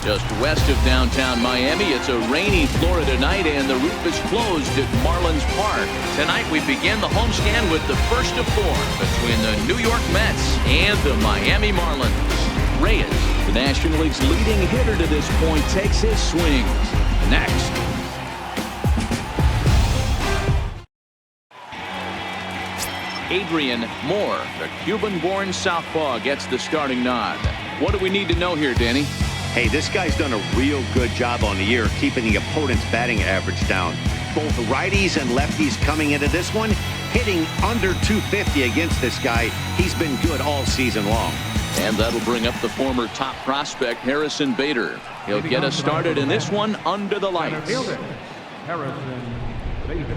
Just west of downtown Miami, it's a rainy Florida night, and the roof is closed at Marlins Park. Tonight, we begin the homestand with the first of 4 between the New York Mets and the Miami Marlins. Reyes, the National League's leading hitter to this point, takes his swings. Next. Adrian Moore, the Cuban-born southpaw, gets the starting nod. What do we need to know here, Danny? Hey, this guy's done a real good job on the year keeping the opponent's batting average down. Both righties and lefties coming into this one, hitting under 250 against this guy. He's been good all season long. And that'll bring up the former top prospect, Harrison Bader. He'll get us started in this one under the lights. Harrison Bader.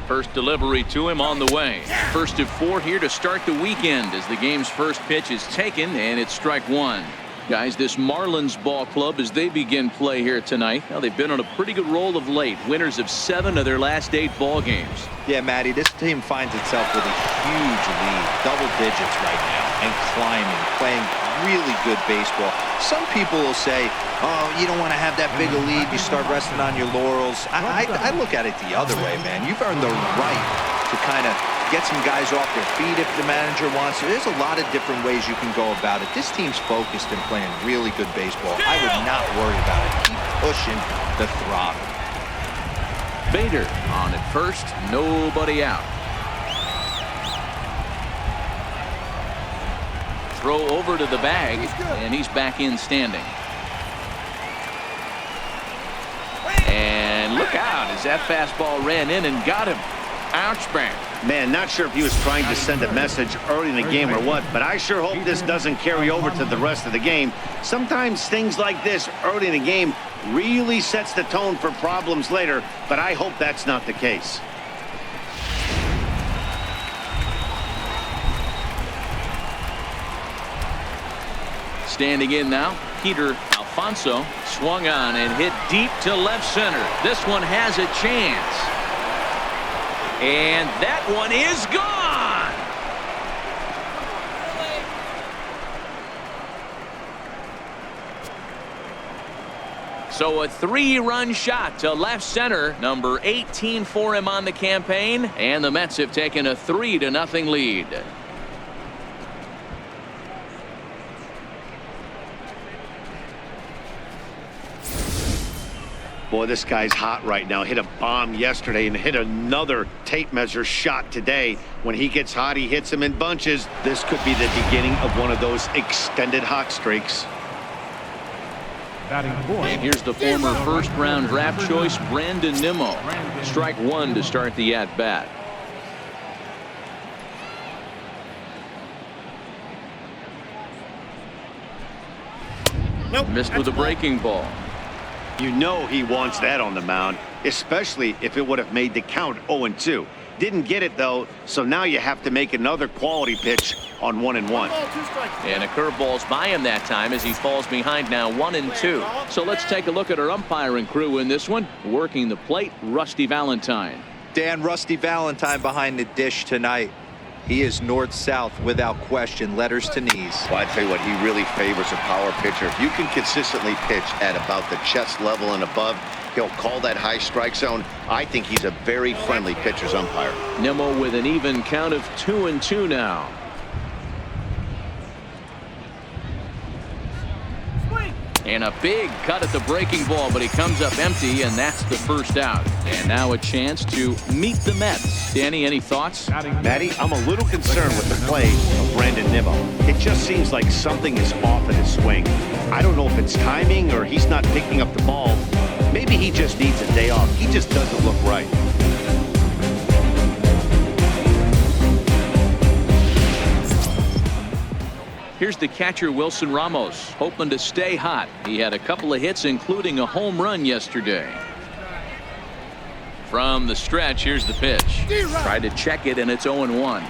First delivery to him on the way. First of 4 here to start the weekend as the game's first pitch is taken, and it's strike 1. Guys, this Marlins ball club, as they begin play here tonight, now they've been on a pretty good roll of late. Winners of 7 of their last 8 ball games. Yeah, Matty, this team finds itself with a huge lead, double digits right now, and climbing, playing really good baseball. Some people will say, oh, you don't want to have that big a lead, you start resting on your laurels. I look at it the other way, man. You've earned the right to kind of get some guys off their feet if the manager wants to. There's a lot of different ways you can go about it. This team's focused and playing really good baseball. I would not worry about it. Keep pushing the throttle. Bader on at first, nobody out. Throw over to the bag, and he's back in standing. And look out as that fastball ran in and got him. Ouch, bang. Man, not sure if he was trying to send a message early in the game or what, but I sure hope this doesn't carry over to the rest of the game. Sometimes things like this early in the game really sets the tone for problems later, but I hope that's not the case. Standing in now, Peter Alfonso swung on and hit deep to left center. This one has a chance. And that one is gone. So a 3-run shot to left center, number 18 for him on the campaign, and the Mets have taken a 3-0 lead. Boy, this guy's hot right now. Hit a bomb yesterday and hit another tape measure shot today. When he gets hot, he hits them in bunches. This could be the beginning of one of those extended hot streaks. And here's the former first-round draft choice, Brandon Nimmo. Strike 1 to start the at-bat. Nope. Missed with a breaking ball. You know he wants that on the mound, especially if it would have made the count 0-2. Didn't get it, though, so now you have to make another quality pitch on 1-1. And a curveball's by him that time as he falls behind now 1-2. So let's take a look at our umpiring crew in this one. Working the plate, Rusty Valentine. Dan, Rusty Valentine behind the dish tonight. He is north-south without question, letters to knees. Well, I tell you what, he really favors a power pitcher. If you can consistently pitch at about the chest level and above, he'll call that high strike zone. I think he's a very friendly pitcher's umpire. Nimmo with an even count of 2-2 now. And a big cut at the breaking ball, but he comes up empty, and that's the first out. And now a chance to meet the Mets. Danny, any thoughts? Matty, I'm a little concerned with the play of Brandon Nimmo. It just seems like something is off in his swing. I don't know if it's timing or he's not picking up the ball. Maybe he just needs a day off. He just doesn't look right. Here's the catcher, Wilson Ramos, hoping to stay hot. He had a couple of hits, including a home run yesterday. From the stretch, here's the pitch. Tried to check it, and it's 0-1.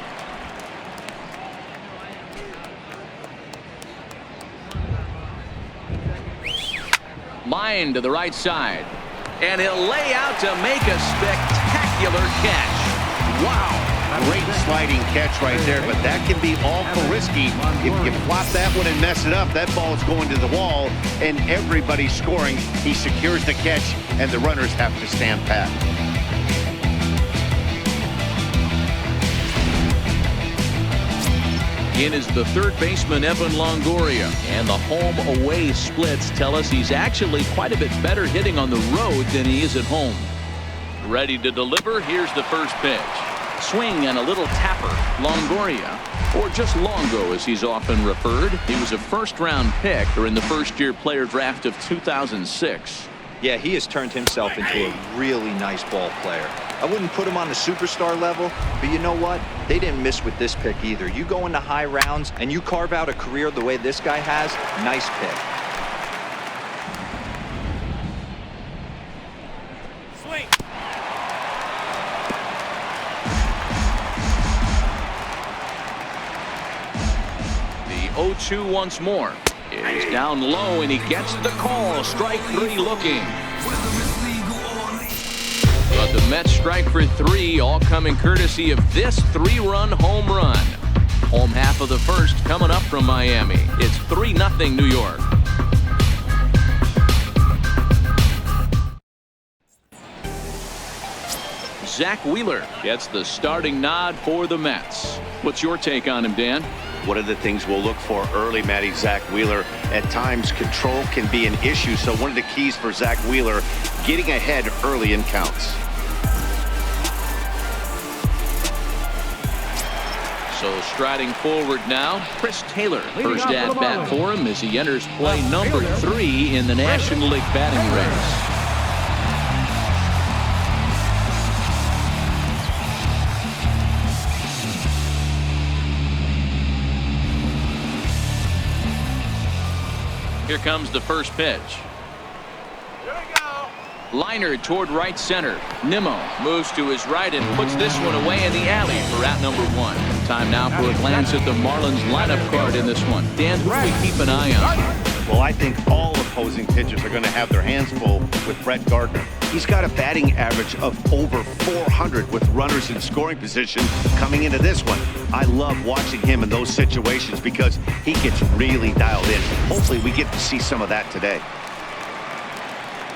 Line to the right side. And he'll lay out to make a spectacular catch. Wow. great sliding catch right there, but that can be awful risky. If you flop that one and mess it up, that ball's going to the wall, and everybody's scoring. He secures the catch, and the runners have to stand pat. In is the third baseman, Evan Longoria. And the home-away splits tell us he's actually quite a bit better hitting on the road than he is at home. Ready to deliver. Here's the first pitch. Swing and a little tapper. Longoria, or just Longo as he's often referred. He was a first-round pick during the first-year player draft of 2006. Yeah, he has turned himself into a really nice ball player. I wouldn't put him on the superstar level, but you know what? They didn't miss with this pick either. You go into high rounds and you carve out a career the way this guy has, nice pick. Swing. The 0-2 once more. He's down low and he gets the call. Strike three looking. But the Mets strike for three, all coming courtesy of this three-run home run. Home half of the first coming up from Miami. It's 3-0 New York. Zach Wheeler gets the starting nod for the Mets. What's your take on him, Dan? One of the things we'll look for early, Matty, Zach Wheeler, at times control can be an issue. So one of the keys for Zach Wheeler, getting ahead early in counts. So striding forward now, Chris Taylor. First at bat for him as he enters play number 3 in the National League batting race. Here comes the first pitch. Here we go. Liner toward right center. Nimmo moves to his right and puts this one away in the alley for out number 1. Time now for a glance at the Marlins lineup card in this one. Dan, who do we keep an eye on? Well, I think all opposing pitchers are going to have their hands full with Brett Gardner. He's got a batting average of over 400 with runners in scoring position coming into this one. I love watching him in those situations because he gets really dialed in. Hopefully we get to see some of that today.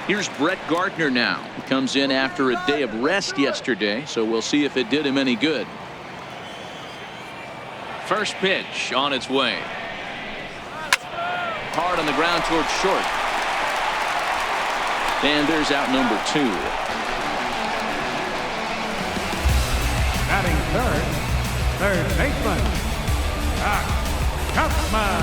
Here's Brett Gardner now. He comes in after a day of rest yesterday, so we'll see if it did him any good. First pitch on its way. Hard on the ground towards short. And there's out number 2. Batting third baseman, Chapman.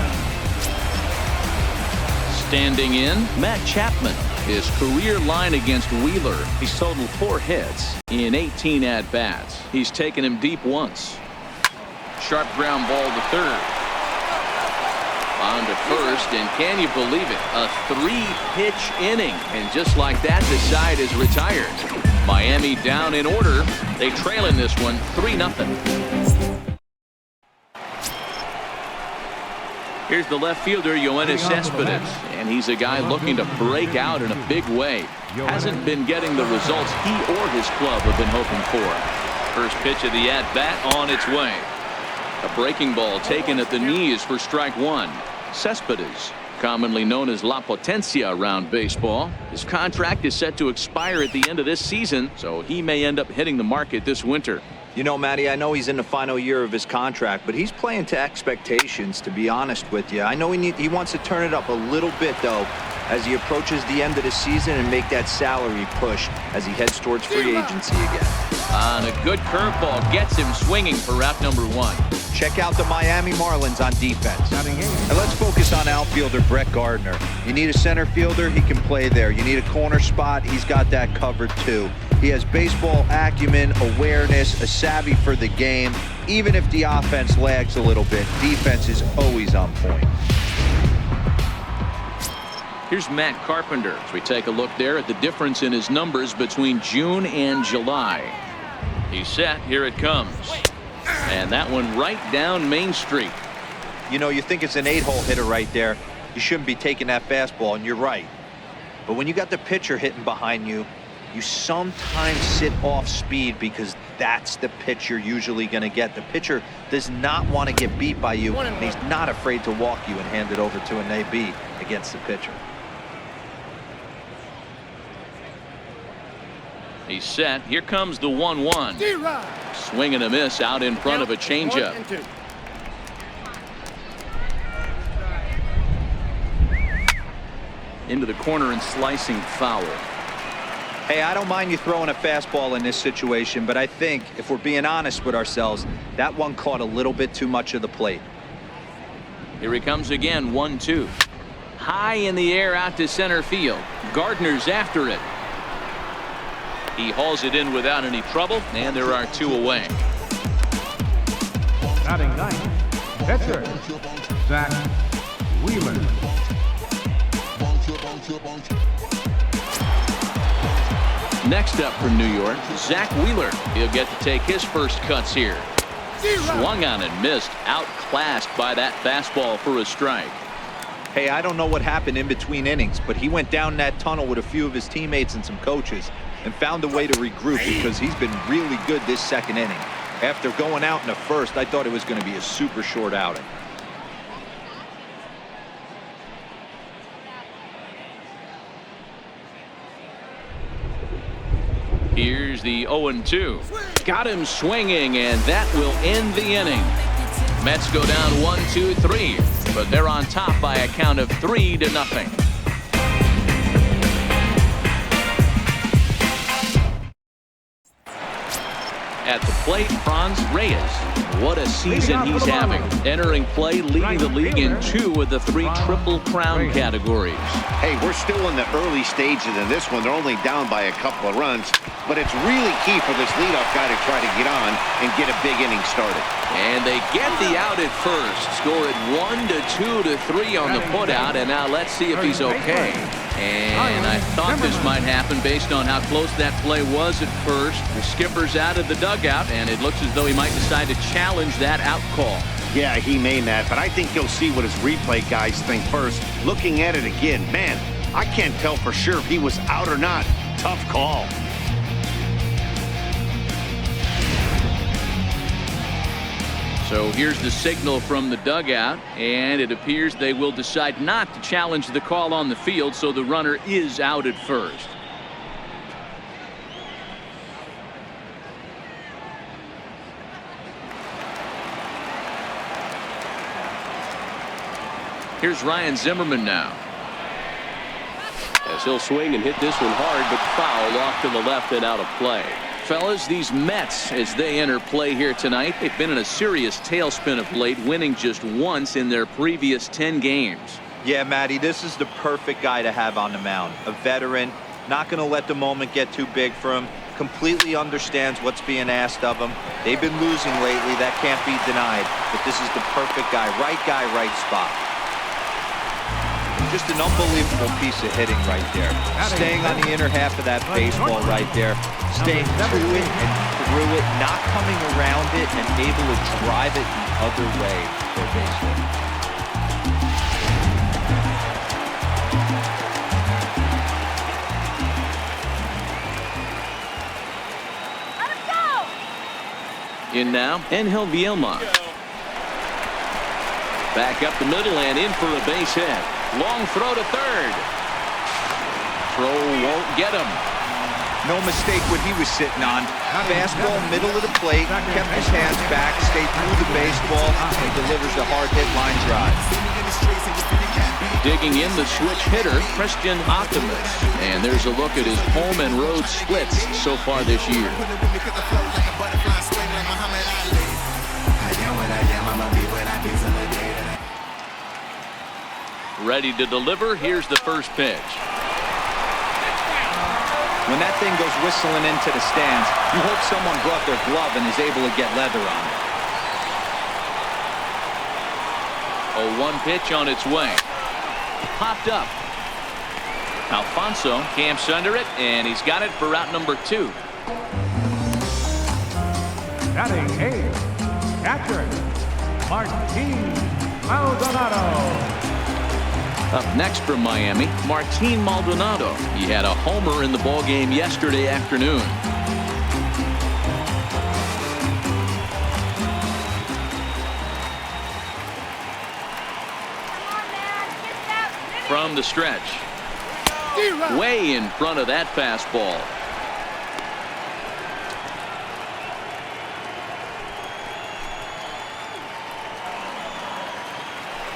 Standing in, Matt Chapman. His career line against Wheeler, he's totaled 4 hits in 18 at-bats. He's taken him deep once. Sharp ground ball to third. On to first, and can you believe it? A 3-pitch inning, and just like that, the side is retired. Miami down in order. They trail in this one 3-0. Here's the left fielder, Yoenis Cespedes, and he's a guy looking to break out in a big way. Hasn't been getting the results he or his club have been hoping for. First pitch of the at-bat on its way. A breaking ball taken at the knees for strike 1. Cespedes, commonly known as La Potencia around baseball. His contract is set to expire at the end of this season, so he may end up hitting the market this winter. You know, Matty, I know he's in the final year of his contract, but he's playing to expectations, to be honest with you. I know he wants to turn it up a little bit, though, as he approaches the end of the season and make that salary push as he heads towards free agency again. And a good curveball gets him swinging for out number 1. Check out the Miami Marlins on defense. And let's focus on outfielder Brett Gardner. You need a center fielder, he can play there. You need a corner spot, he's got that covered too. He has baseball acumen, awareness, a savvy for the game. Even if the offense lags a little bit, defense is always on point. Here's Matt Carpenter as we take a look there at the difference in his numbers between June and July. He's set. Here it comes. And that one right down Main Street. You know, you think it's an 8-hole hitter right there. You shouldn't be taking that fastball, and you're right. But when you got the pitcher hitting behind you, you sometimes sit off speed because that's the pitch you're usually going to get. The pitcher does not want to get beat by you, and he's not afraid to walk you and hand it over to an AB against the pitcher. He's set. Here comes the 1-1. Swing and a miss out in front of a changeup. Into the corner and slicing foul. Hey, I don't mind you throwing a fastball in this situation, but I think if we're being honest with ourselves, that one caught a little bit too much of the plate. Here he comes again, 1-2. High in the air out to center field. Gardner's after it. He hauls it in without any trouble, and there are 2 away. Batting ninth, pitcher, Zach Wheeler. Next up for New York, Zach Wheeler. He'll get to take his first cuts here. Swung on and missed, outclassed by that fastball for a strike. Hey, I don't know what happened in between innings, but he went down that tunnel with a few of his teammates and some coaches and found a way to regroup because he's been really good this second inning. After going out in the first, I thought it was going to be a super short outing. Here's the 0-2. Got him swinging, and that will end the inning. Mets go down 1-2-3, but they're on top by a count of 3-0. At the plate, Reyes. What a season he's having. Entering play, leading the league in 2 of the 3 Triple Crown categories. Hey, we're still in the early stages in this one. They're only down by a couple of runs, but it's really key for this leadoff guy to try to get on and get a big inning started. And they get the out at first. Score it 1-2-3 on the putout, and now let's see if he's okay. And I thought this might happen based on how close that play was at first. The skipper's out of the dugout, and it looks as though he might decide to challenge that out call. Yeah, he may, Matt, but I think you'll see what his replay guys think first. Looking at it again, man, I can't tell for sure if he was out or not. Tough call. So here's the signal from the dugout, and it appears they will decide not to challenge the call on the field, so the runner is out at first. Here's Ryan Zimmerman now. As he'll swing and hit this one hard, but foul off to the left and out of play. Fellas, these Mets, as they enter play here tonight, they've been in a serious tailspin of late, winning just once in their previous 10 games. Yeah, Matty, this is the perfect guy to have on the mound. A veteran, not going to let the moment get too big for him, completely understands what's being asked of him. They've been losing lately, that can't be denied, but this is the perfect guy, right spot. Just an unbelievable piece of hitting right there. Staying on the inner half of that baseball right there. Staying to it and through it, not coming around it and able to drive it the other way for a base hit. Let him go! In now, Angel Vielma. Back up the middle and in for a base hit. Long throw to third. Throw won't get him. No mistake what he was sitting on. Fastball, middle of the plate, kept his hands back, stayed through the baseball, and delivers a hard hit line drive. Digging in the switch hitter, Christian Optimus. And there's a look at his home and road splits so far this year. Ready to deliver. Here's the first pitch. When that thing goes whistling into the stands, you hope someone brought their glove and is able to get leather on it. A 1 pitch on its way. Popped up. Alfonso camps under it, and he's got it for route number 2. Batting eighth, catcher, Martin Maldonado. Up next from Miami, Martin Maldonado. He had a homer in the ballgame yesterday afternoon. From the stretch. Way in front of that fastball.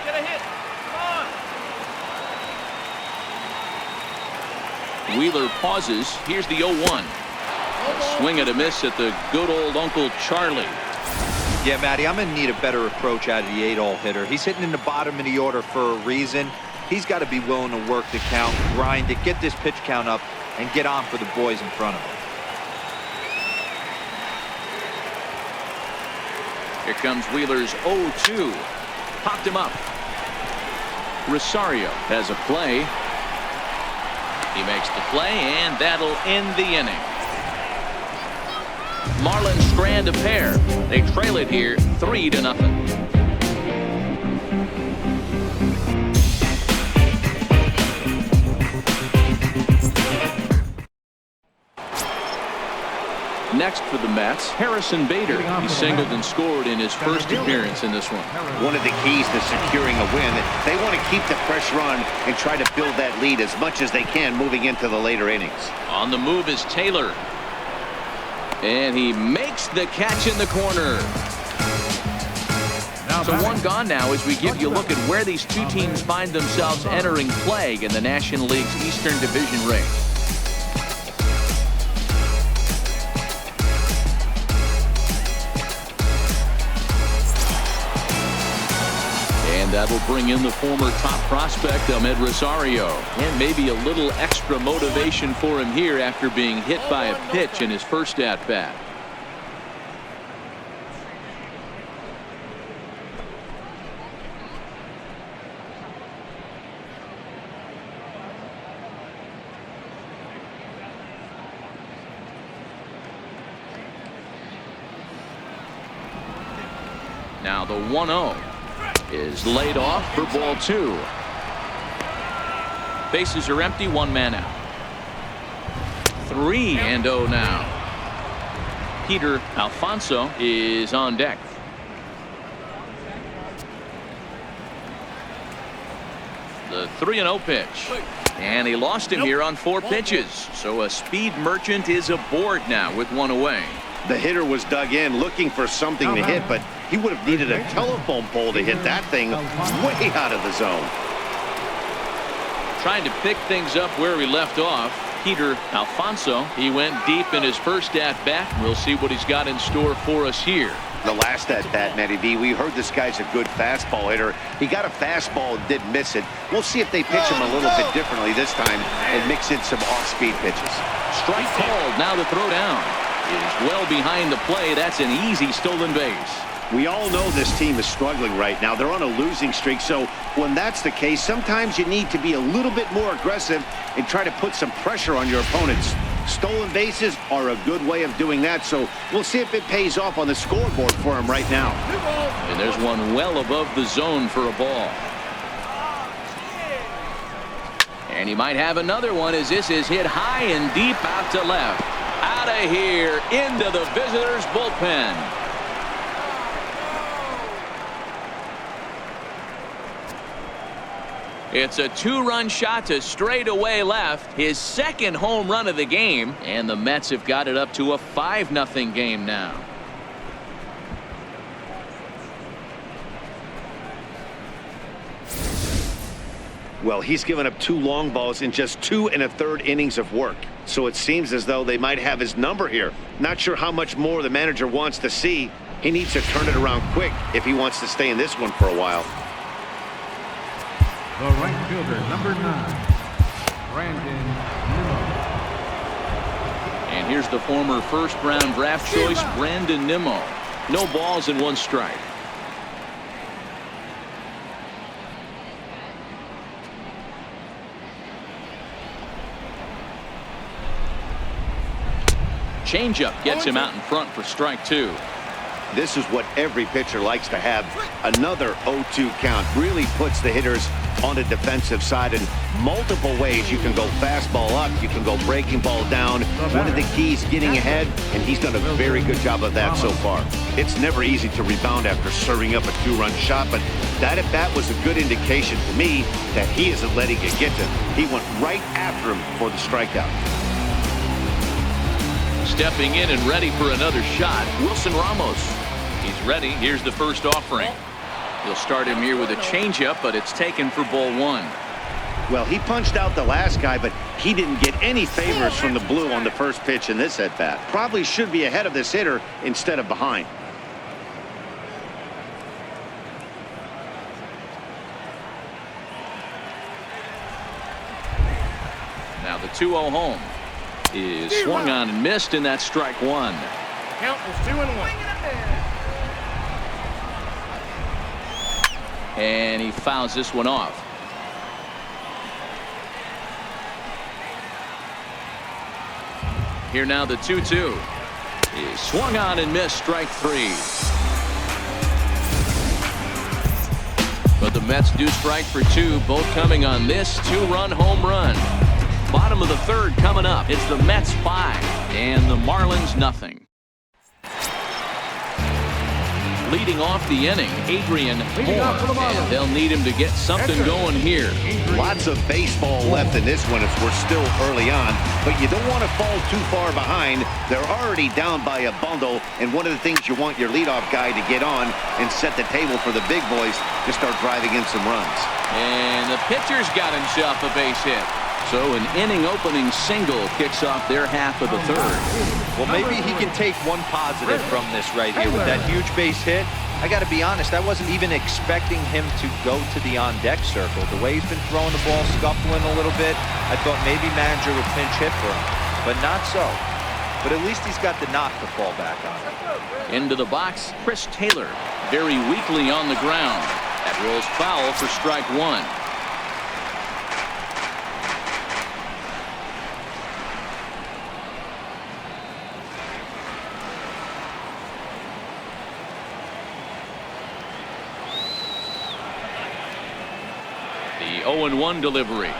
Get a hit. Come on. Wheeler pauses. Here's the 0-1. A swing and a miss at the good old Uncle Charlie. Yeah, Matty, I'm going to need a better approach out of the 8-hole hitter. He's hitting in the bottom of the order for a reason. He's got to be willing to work the count, grind it, get this pitch count up, and get on for the boys in front of him. Here comes Wheeler's 0-2. Popped him up. Rosario has a play. He makes the play, and that'll end the inning. Marlins strand a pair. They trail it here 3-0. Next for the Mets, Harrison Bader. He singled and scored in his first appearance in this one. One of the keys to securing a win, they want to keep the pressure on and try to build that lead as much as they can moving into the later innings. On the move is Taylor. And he makes the catch in the corner. So one gone now as we give you a look at where these two teams find themselves entering play in the National League's Eastern Division race. And that'll bring in the former top prospect, Ahmed Rosario. And maybe a little extra motivation for him here after being hit by a pitch in his first at-bat. Now the 1-0 is laid off for ball 2. Bases are empty, one man out. 3-0 now. Peter Alfonso is on deck. The 3-0 pitch. And he lost him here on 4 pitches. So a speed merchant is aboard now with one away. The hitter was dug in looking for something to hit, but he would have needed a telephone pole to hit that thing way out of the zone. Trying to pick things up where he left off, Peter Alfonso. He went deep in his first at-bat. We'll see what he's got in store for us here. The last at-bat, Matty B, we heard this guy's a good fastball hitter. He got a fastball and didn't miss it. We'll see if they pitch him a little bit differently this time and mix in some off-speed pitches. Strike called. Now the throw down is well behind the play. That's an easy stolen base. We all know this team is struggling right now. They're on a losing streak, so when that's the case, sometimes you need to be a little bit more aggressive and try to put some pressure on your opponents. Stolen bases are a good way of doing that, so we'll see if it pays off on the scoreboard for him right now. And there's one well above the zone for a ball. And he might have another one as this is hit high and deep out to left. Out of here into the visitors' bullpen. It's a 2-run shot to straightaway left, his second home run of the game, and the Mets have got it up to a 5-0 game now. Well, he's given up 2 long balls in just 2 1/3 innings of work. So it seems as though they might have his number here. Not sure how much more the manager wants to see. He needs to turn it around quick if he wants to stay in this one for a while. The right fielder, number 9, Brandon Nimmo. And here's the former first-round draft choice, Brandon Nimmo. No balls and 1 strike. Changeup gets him out in front for strike 2. This is what every pitcher likes to have. Another 0-2 count really puts the hitters on the defensive side in multiple ways. You can go fastball up, you can go breaking ball down. One of the keys, getting ahead, and he's done a very good job of that so far. It's never easy to rebound after serving up a 2-run shot, but that at bat was a good indication to me that he isn't letting it get to him. He went right after him for the strikeout. Stepping in and ready for another shot, Wilson Ramos. He's ready. Here's the first offering. He'll start him here with a changeup, but it's taken for ball 1. Well, he punched out the last guy, but he didn't get any favors from the blue on the first pitch in this at-bat. Probably should be ahead of this hitter instead of behind. Now the 2-0 home is swung on and missed, and that's strike 1. Count is 2-1. And he fouls this one off. Here now the 2-2 is swung on and missed, strike 3. But the Mets do strike for 2, both coming on this 2-run home run. Bottom of the 3rd coming up. It's the Mets 5 and the Marlins nothing. Leading off the inning, ADRIAN, and they'll need him to get something going here. Lots of baseball left in this one as we're still early on, but you don't want to fall too far behind. They're already down by a bundle, and one of the things you want your leadoff guy to get on and set the table for the big boys to start driving in some runs. And the pitcher's got himself a base hit. So an inning-opening single kicks off their half of the 3rd. Well, maybe he can take one positive from this right here with that huge base hit. I got to be honest, I wasn't even expecting him to go to the on-deck circle. The way he's been throwing the ball, scuffling a little bit, I thought maybe manager would pinch hit for him, but not so. But at least he's got the knock to fall back on. Into the box, Chris Taylor, very weakly on the ground. That rolls foul for strike 1. The 0-1 delivery.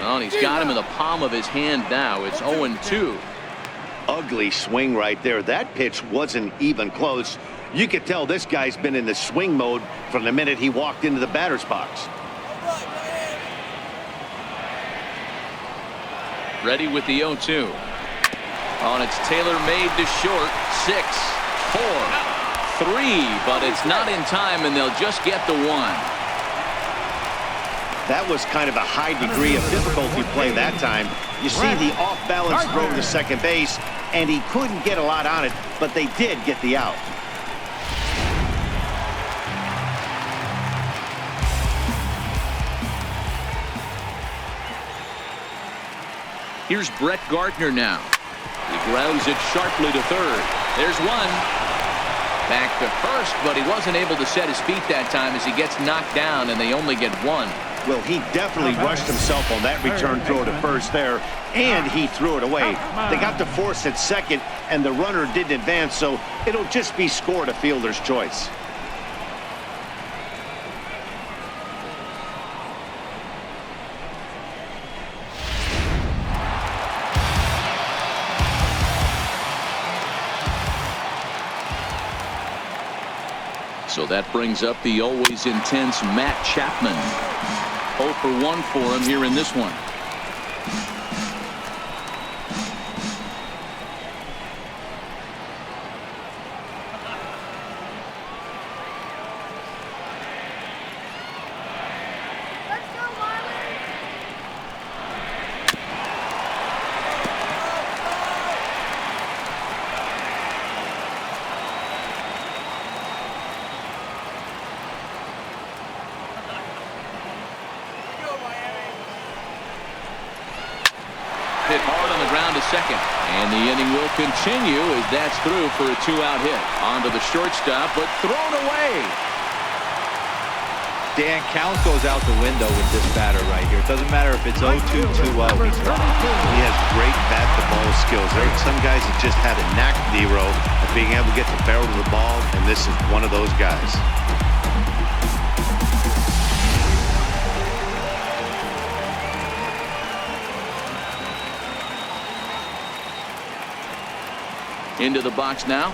Well, he's got him in the palm of his hand now. It's 0-2. Ugly swing right there. That pitch wasn't even close. You could tell this guy's been in the swing mode from the minute he walked into the batter's box. Ready with the 0-2. On it's Taylor made to short. 6, 4, 3, but it's not in time, and they'll just get the 1. That was kind of a high degree of difficulty play that time. You see the off-balance throw to second base, and he couldn't get a lot on it, but they did get the out. Here's Brett Gardner now. He grounds it sharply to 3rd. There's 1. Back to 1st, but he wasn't able to set his feet that time as he gets knocked down, and they only get 1. Well, he definitely rushed himself on that return throw to 1st there, and he threw it away. They got the force at 2nd, and the runner didn't advance, so it'll just be scored a fielder's choice. So that brings up the always intense Matt Chapman. 0 for 1 for him here in this one. Hit hard on the ground to 2nd, and the inning will continue as that's through for a 2-out hit. Onto the shortstop, but thrown away. Dan, count goes out the window with this batter right here. It doesn't matter if it's 0-2, 2-0. He has great bat-to-ball skills. There are some guys that just have a knack, Nero, of being able to get the barrel of the ball, and this is one of those guys. Into the box now,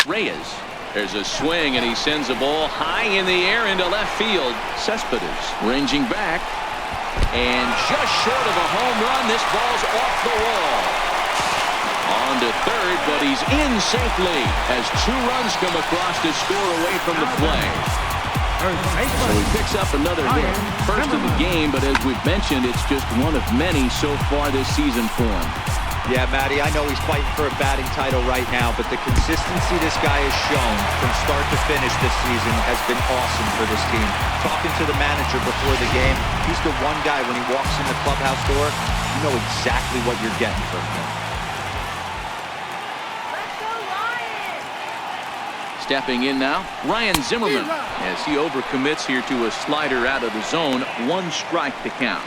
Reyes. There's a swing, and he sends a ball high in the air into left field. Cespedes ranging back, and just short of a home run. This ball's off the wall. On to third, but he's in safely as 2 runs come across to score away from the play. So he picks up another hit. First of the game, but as we've mentioned, it's just one of many so far this season for him. Yeah, Matty, I know he's fighting for a batting title right now, but the consistency this guy has shown from start to finish this season has been awesome for this team. Talking to the manager before the game, he's the one guy when he walks in the clubhouse door, you know exactly what you're getting from him. Let's go, Ryan! Stepping in now, Zimmerman, as he overcommits here to a slider out of the zone. 1 strike to count.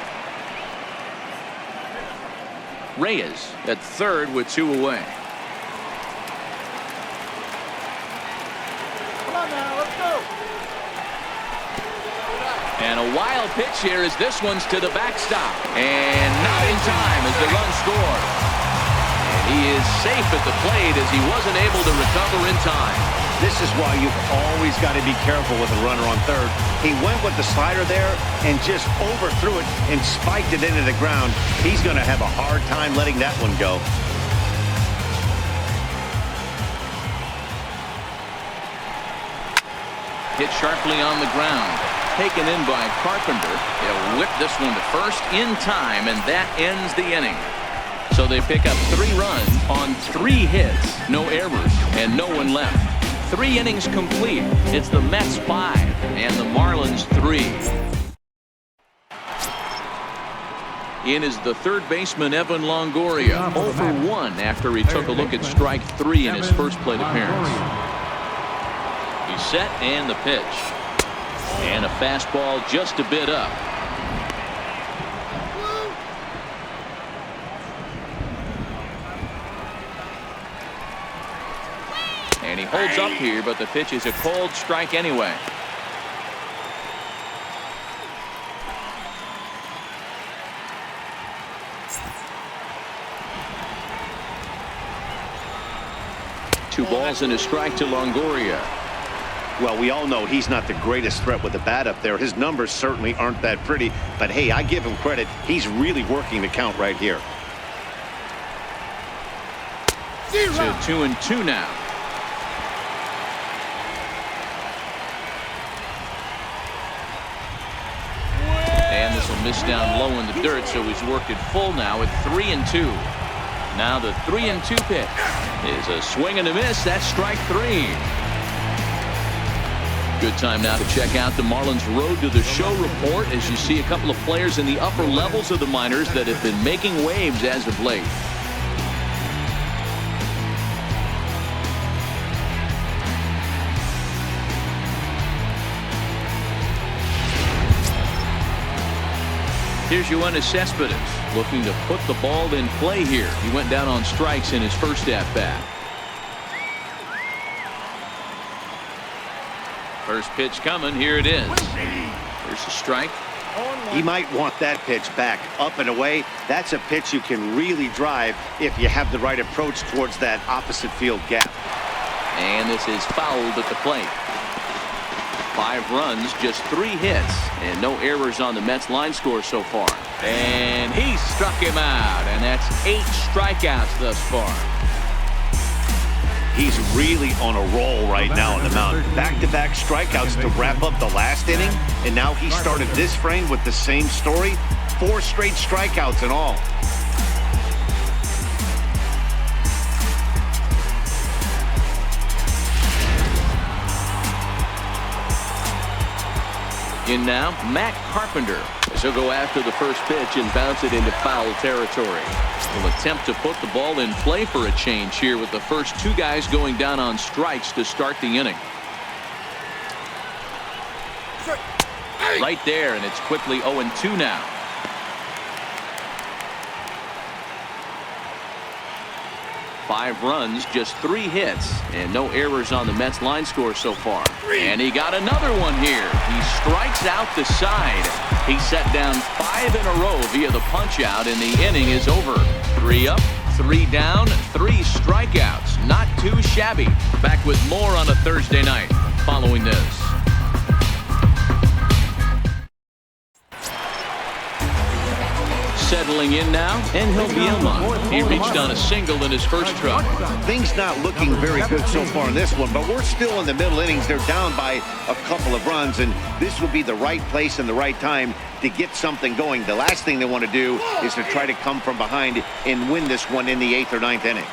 Reyes at third with 2 away. Come on now, let's go! And a wild pitch here as this one's to the backstop. And not in time as the run scored. And he is safe at the plate as he wasn't able to recover in time. This is why you've always got to be careful with a runner on third. He went with the slider there and just overthrew it and spiked it into the ground. He's going to have a hard time letting that one go. Hit sharply on the ground. Taken in by Carpenter. He'll whip this one to first in time, and that ends the inning. So they pick up 3 runs on 3 hits, no errors, and no one left. 3 innings complete. It's the Mets 5 and the Marlins 3. In is the third baseman, Evan Longoria, 0 for 1 after he took a look at strike 3 in his first plate appearance. He's set, and the pitch. And a fastball just a bit up. And he holds up here, but the pitch is a cold strike anyway. Two balls and a strike to Longoria. Well, we all know he's not the greatest threat with the bat up there. His numbers certainly aren't that pretty, but hey, I give him credit. He's really working the count right here. To 2-2 now. And this will miss down low in the dirt, so he's worked it full now at 3-2. Now the 3-2 pitch is a swing and a miss. That's strike 3. Good time now to check out the Marlins Road to the Show report as you see a couple of players in the upper levels of the minors that have been making waves as of late. Here's Cespedes looking to put the ball in play here. He went down on strikes in his first at-bat. First pitch coming. Here it is. There's a strike. He might want that pitch back, up and away. That's a pitch you can really drive if you have the right approach towards that opposite field gap. And this is fouled at the plate. 5 runs, just 3 hits, and no errors on the Mets line score so far. And he struck him out, and that's 8 strikeouts thus far. He's really on a roll right now on the mound. Back-to-back strikeouts to wrap up the last inning, and now he started this frame with the same story. 4 straight strikeouts in all. In now, Matt Carpenter, as he'll go after the first pitch and bounce it into foul territory. He'll attempt to put the ball in play for a change here with the first 2 guys going down on strikes to start the inning. right there, and it's quickly 0-2 now. Five runs, just 3 hits, and no errors on the Mets line score so far. And he got another one here. He strikes out the side. He set down 5 in a row via the punch-out, and the inning is over. 3 up, 3 down, 3 strikeouts. Not too shabby. Back with more on a Thursday night following this. Settling in now, and he'll be on. He reached on a single in his first try. Things not looking very good so far in this one, but we're still in the middle innings. They're down by a couple of runs, and this would be the right place and the right time to get something going. The last thing they want to do is to try to come from behind and win this one in the 8th or 9th inning.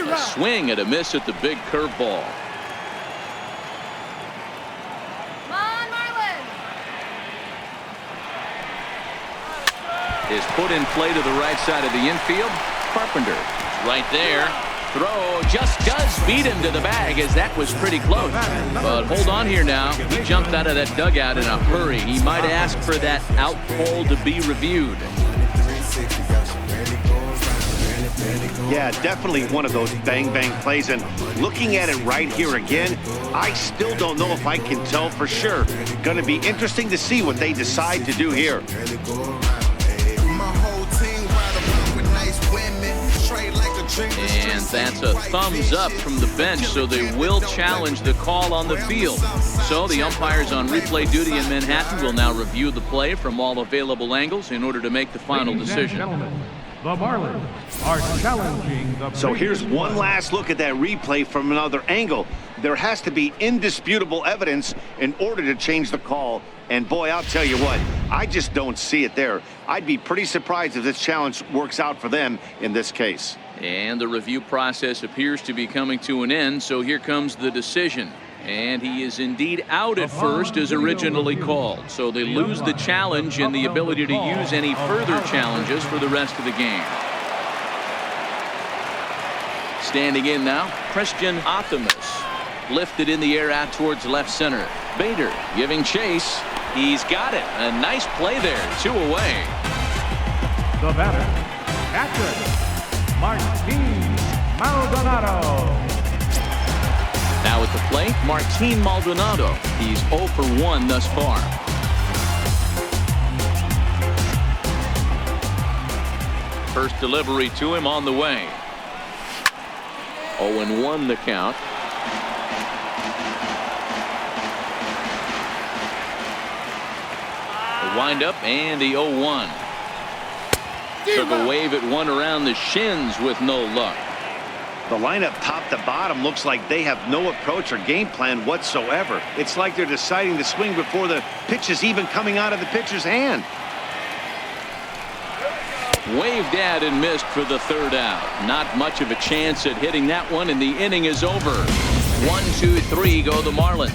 A swing and a miss at the big curveball. Come on, Marlins! Is put in play to the right side of the infield. Carpenter right there. Throw just does beat him to the bag, as that was pretty close. But hold on here now. He jumped out of that dugout in a hurry. He might ask for that out call to be reviewed. Yeah, definitely one of those bang-bang plays. And looking at it right here again, I still don't know if I can tell for sure. Going to be interesting to see what they decide to do here. And that's a thumbs up from the bench, so they will challenge the call on the field. So the umpires on replay duty in Manhattan will now review the play from all available angles in order to make the final decision. The Marlins are challenging the... So here's one last look at that replay from another angle. There has to be indisputable evidence in order to change the call. And boy, I'll tell you what, I just don't see it there. I'd be pretty surprised if this challenge works out for them in this case. And the review process appears to be coming to an end, so here comes the decision. And he is indeed out at first as originally called. So they lose the challenge and the ability to use any further challenges for the rest of the game. Standing in now, Christian Optimus. Lifted in the air out towards left center. Bader giving chase. He's got it. A nice play there. 2 away. The batter, catcher, Martin Maldonado. Now at the plate, Martin Maldonado. He's 0 for 1 thus far. First delivery to him on the way. 0-1 the count. The windup and the 0-1. Took a wave at one around the shins with no luck. The lineup top to bottom looks like they have no approach or game plan whatsoever. It's like they're deciding to swing before the pitch is even coming out of the pitcher's hand. Waved at and missed for the 3rd out. Not much of a chance at hitting that one, and the inning is over. 1, 2, 3 go the Marlins.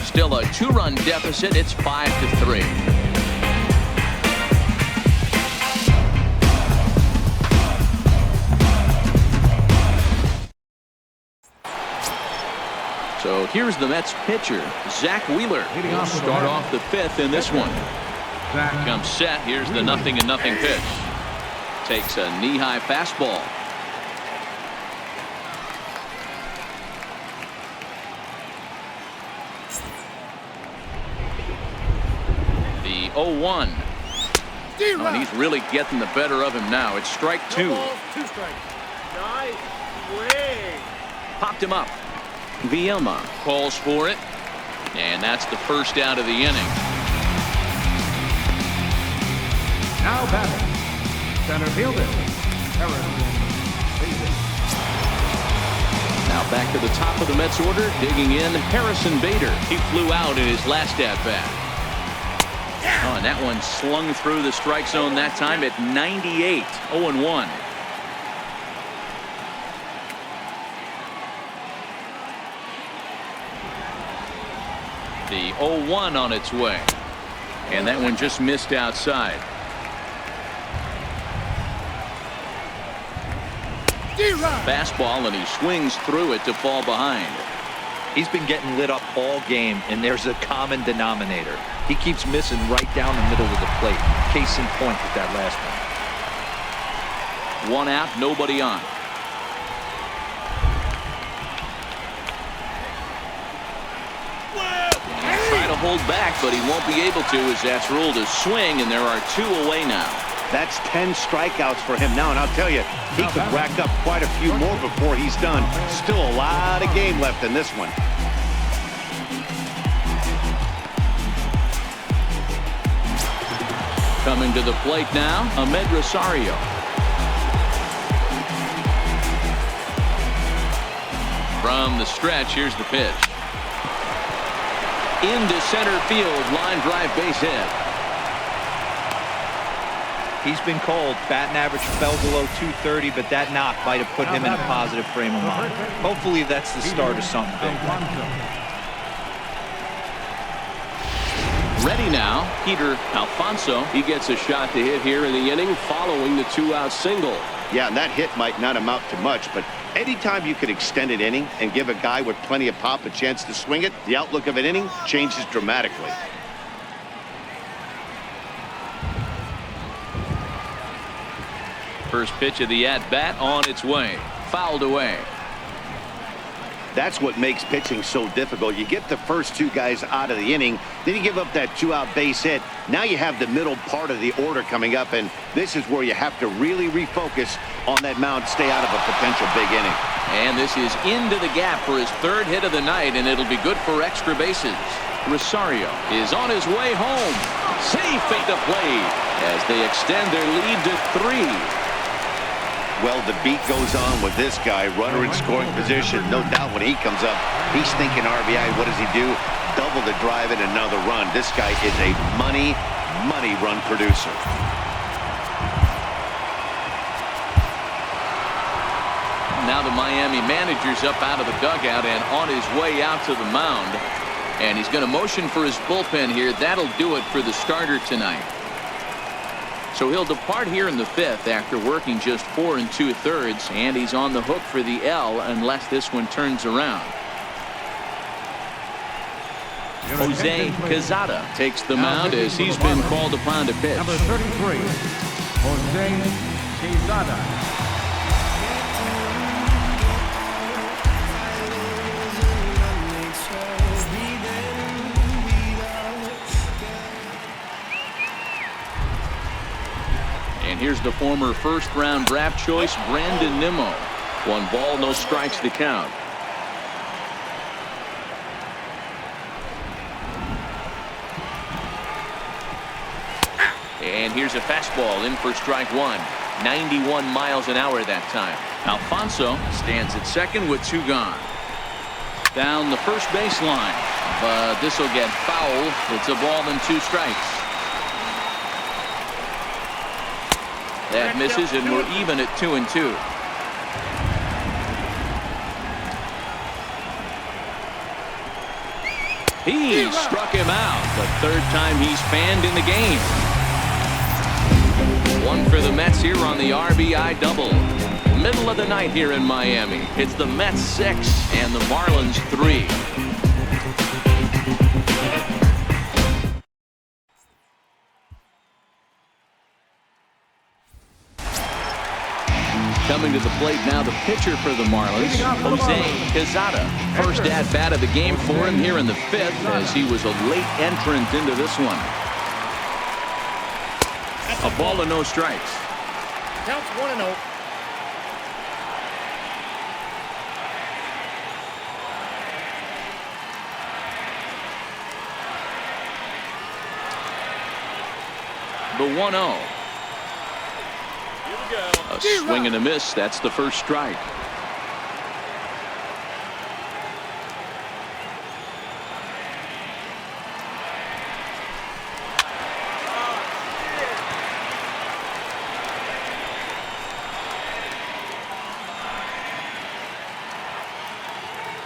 Still a 2-run deficit. It's 5-3. So here's the Mets pitcher, Zach Wheeler. He'll start off the 5th in this one. Comes set. Here's the 0-0 pitch. Takes a knee-high fastball. The 0-1. Oh, and he's really getting the better of him now. It's strike 2. 2 strikes. Nice swing. Popped him up. Villalma calls for it. And that's the first out of the inning. Now batting, center fielder, Harrison Bader. Now back to the top of the Mets order, digging in, Harrison Bader. He flew out in his last at-bat. Oh, and that one slung through the strike zone that time at 98. 0-1. The 0-1 on its way. And that one just missed outside. Fastball, and he swings through it to fall behind. He's been getting lit up all game, and there's a common denominator. He keeps missing right down the middle of the plate. Case in point with that last one. One out, nobody on. Try to hold back, but he won't be able to, as that's ruled a swing, and there are 2 away now. That's 10 strikeouts for him now, and I'll tell you, he could rack up quite a few more before he's done. Still a lot of game left in this one. Coming to the plate now, Ahmed Rosario. From the stretch, here's the pitch. Into center field, line drive, base hit. He's been called. Batting average fell below 230, but that knock might have put him in a positive frame of mind. Hopefully that's the start of something big. Ready now, Peter Alfonso. He gets a shot to hit here in the inning following the 2-out single. Yeah, and that hit might not amount to much, but anytime you can extend an inning and give a guy with plenty of pop a chance to swing it, the outlook of an inning changes dramatically. First pitch of the at-bat on its way. Fouled away. That's what makes pitching so difficult. You get the first 2 guys out of the inning, then you give up that 2-out base hit. Now you have the middle part of the order coming up, and this is where you have to really refocus on that mound, stay out of a potential big inning. And this is into the gap for his 3rd hit of the night, and it'll be good for extra bases. Rosario is on his way home. Safe at the plate as they extend their lead to 3. Well, the beat goes on with this guy, runner in scoring position. No doubt when he comes up, he's thinking RBI. What does he do? Double the drive and another run. This guy is a money run producer. Now the Miami manager's up out of the dugout and on his way out to the mound. And he's going to motion for his bullpen here. That'll do it for the starter tonight. So he'll depart here in the 5th after working just 4 2/3, and he's on the hook for the L unless this one turns around. Jose Quezada takes the mound as he's been called upon to pitch. Number 33, Jose Quezada. And here's the former first-round draft choice, Brandon Nimmo. 1 ball, no strikes to count. And here's a fastball in for strike 1. 91 miles an hour that time. Alfonso stands at second with 2 gone. Down the first baseline, but this will get foul. It's a ball and 2 strikes. That misses, and we're even at 2 2. He struck him out. The 3rd time he's fanned in the game. 1 for the Mets here on the RBI double. Middle of the night here in Miami. It's the Mets 6 and the Marlins 3. Coming to the plate now, the pitcher for the Marlins, Jose Quezada. First at-bat of the game for him here in the 5th, as he was a late entrant into this one. A ball and no strikes. Counts 1-0. The 1-0. A swing and a miss. That's the first strike.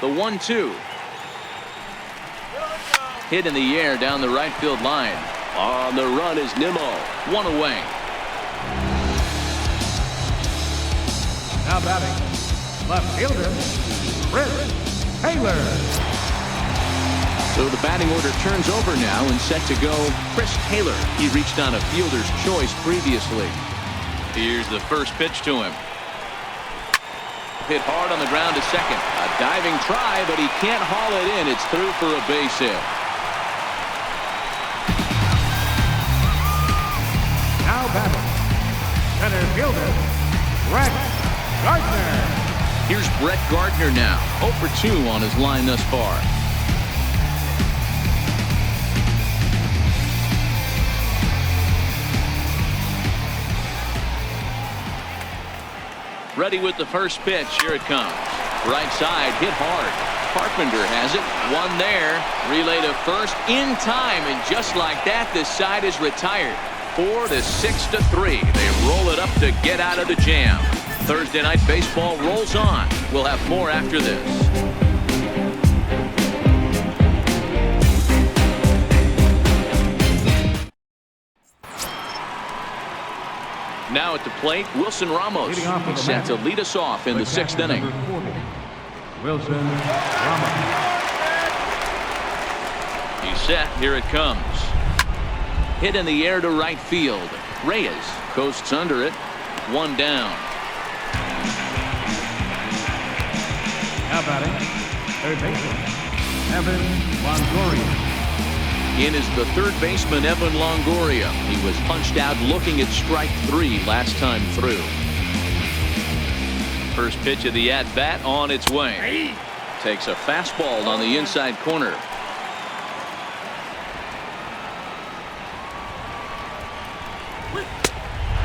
The 1-2. Hit in the air down the right field line. On the run is Nimmo. 1 away. Now batting, left fielder, Chris Taylor. So the batting order turns over now and set to go Chris Taylor. He reached on a fielder's choice previously. Here's the first pitch to him. Hit hard on the ground to second. A diving try, but he can't haul it in. It's through for a base hit. Now batting, center fielder, Brett Gardner. Here's Brett Gardner now. 0 for 2 on his line thus far. Ready with the first pitch. Here it comes. Right side, hit hard. Carpenter has it. One there. Relay to first in time. And just like that, this side is retired. 4 to 6 to 3. They roll it up to get out of the jam. Thursday night baseball rolls on. We'll have more after this. Now at the plate, Wilson Ramos. He's set to lead us off in the 6th inning. Wilson Ramos. He's set. Here it comes. Hit in the air to right field. Reyes coasts under it. One down. Now batting, third baseman, Evan Longoria. In is the third baseman, Evan Longoria. He was punched out looking at strike 3 last time through. First pitch of the at-bat on its way. Takes a fastball on the inside corner.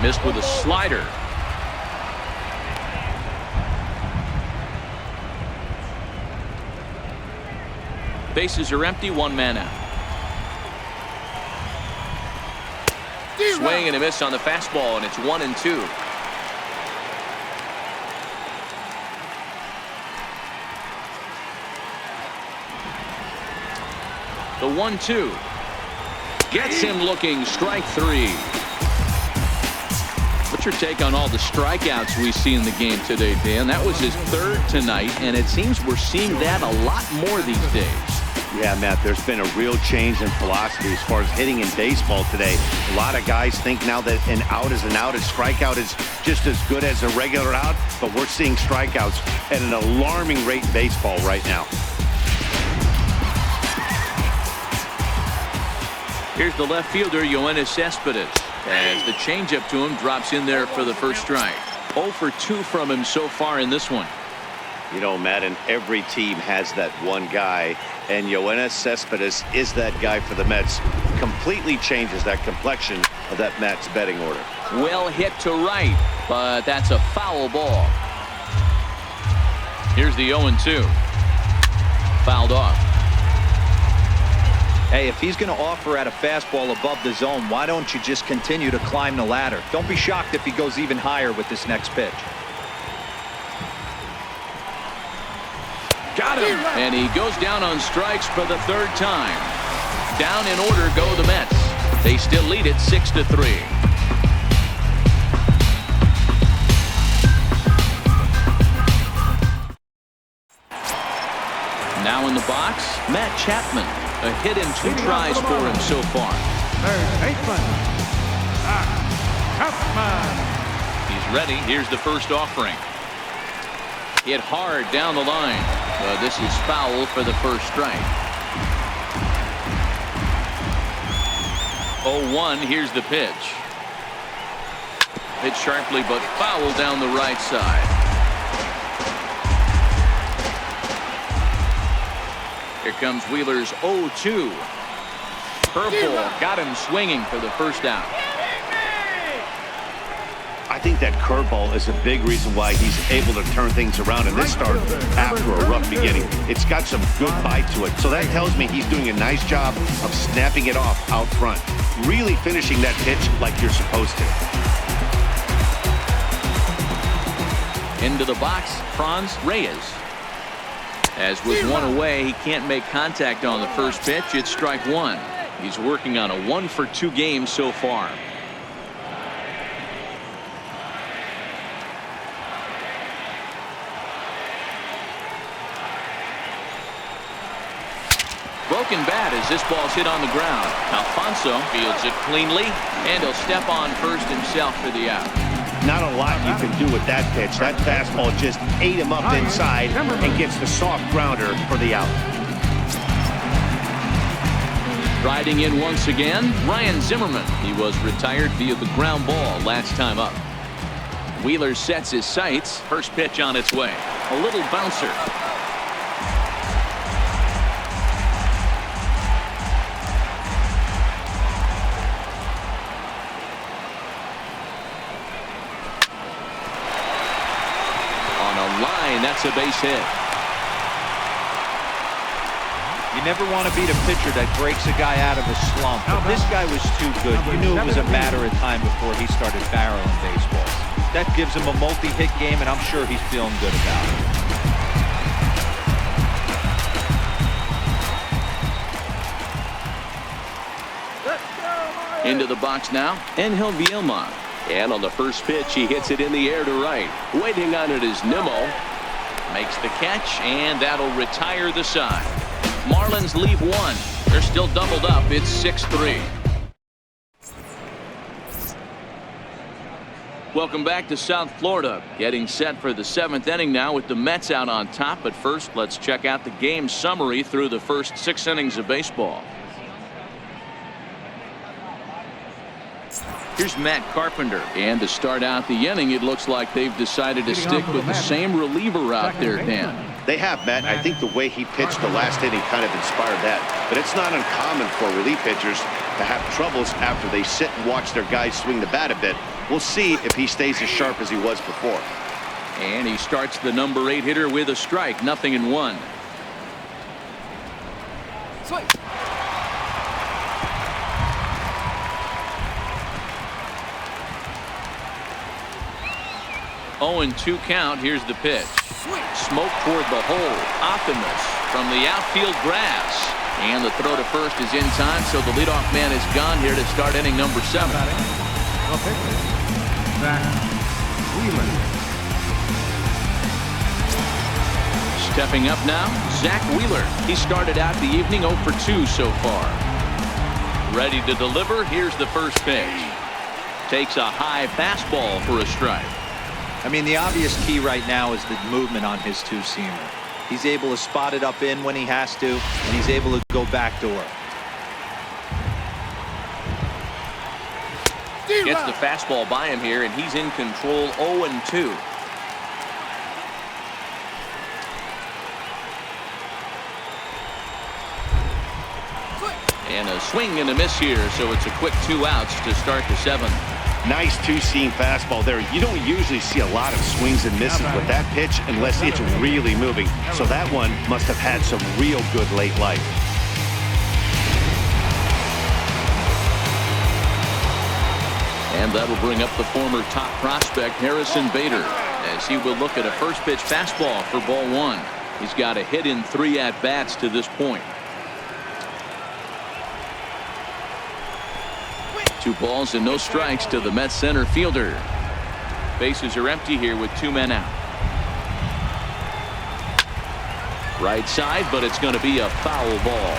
Missed with a slider. Bases are empty, 1 man out. Swing and a miss on the fastball, and it's 1-2. The 1-2 gets him looking. Strike 3. What's your take on all the strikeouts we see in the game today, Dan? That was his 3rd tonight, and it seems we're seeing that a lot more these days. Yeah, Matt, there's been a real change in philosophy as far as hitting in baseball today. A lot of guys think now that an out is an out, a strikeout is just as good as a regular out, but we're seeing strikeouts at an alarming rate in baseball right now. Here's the left fielder, Yoenis Cespedes. As the changeup to him drops in there for the first strike. 0 for 2 from him so far in this one. You know, Matt, and every team has that one guy, and Yoenis Cespedes is that guy for the Mets. Completely changes that complexion of that Mets betting order. Well hit to right, but that's a foul ball. Here's the 0-2. Fouled off. Hey, if he's going to offer at a fastball above the zone, why don't you just continue to climb the ladder? Don't be shocked if he goes even higher with this next pitch. Got him. And he goes down on strikes for the 3rd time. Down in order go the Mets. They still lead it 6-3. Now in the box, Matt Chapman. A hit and 2 tries for him so far. Third baseman, Chapman. He's ready. Here's the first offering. Hit hard down the line. This is foul for the first strike. 0-1. Here's the pitch. Hit sharply, but foul down the right side. Here comes Wheeler's 0-2. Curveball got him swinging for the first out. I think that curveball is a big reason why he's able to turn things around in this start after a rough beginning. It's got some good bite to it. So that tells me he's doing a nice job of snapping it off out front. Really finishing that pitch like you're supposed to. Into the box, Franz Reyes. As with 1 away, he can't make contact on the first pitch. It's strike 1. He's working on a 1 for 2 game so far. looking bad as this ball's hit on the ground. Alfonso fields it cleanly, and he'll step on first himself for the out. Not a lot you can do with that pitch. That fastball just ate him up inside and gets the soft grounder for the out. Riding in once again, Ryan Zimmerman. He was retired via the ground ball last time up. Wheeler sets his sights. First pitch on its way. A little bouncer. On a line, that's a base hit. You never want to beat a pitcher that breaks a guy out of a slump. But this guy was too good. You knew it was a matter of time before he started barreling baseballs. That gives him a multi-hit game, and I'm sure he's feeling good about it. Into the box now, Angel Vielma. And on the first pitch, he hits it in the air to right. Waiting on it is Nimmo. Makes the catch, and that'll retire the side. Marlins leave one. They're still doubled up. It's 6-3. Welcome back to South Florida. Getting set for the 7th inning now with the Mets out on top. But first, let's check out the game summary through the first 6 innings of baseball. Here's Matt Carpenter. And to start out the inning, it looks like they've decided to stick with the same reliever out there, Dan. They have, Matt. I think the way he pitched the last inning kind of inspired that. But it's not uncommon for relief pitchers to have troubles after they sit and watch their guys swing the bat a bit. We'll see if he stays as sharp as he was before. And he starts the number 8 hitter with a strike. 0-1. Swing. 0-2 count. Here's the pitch. Smoke toward the hole. Optimus from the outfield grass. And the throw to first is in time, so the leadoff man is gone here to start inning number 7. Stepping up now, Zach Wheeler. He started out the evening 0 for 2 so far. Ready to deliver. Here's the first pitch. Takes a high fastball for a strike. I mean, the obvious key right now is the movement on his two-seamer. He's able to spot it up in when he has to, and he's able to go backdoor. Gets the fastball by him here, and he's in control. 0-2. And a swing and a miss here, so it's a quick 2 outs to start the 7th. Nice two-seam fastball there. You don't usually see a lot of swings and misses with that pitch unless it's really moving. So that one must have had some real good late life. And that'll bring up the former top prospect Harrison Bader as he will look at a first pitch fastball for ball 1. He's got a hit in 3 at-bats to this point. 2 balls and no strikes to the Mets center fielder. Bases are empty here with 2 men out. Right side, but it's going to be a foul ball.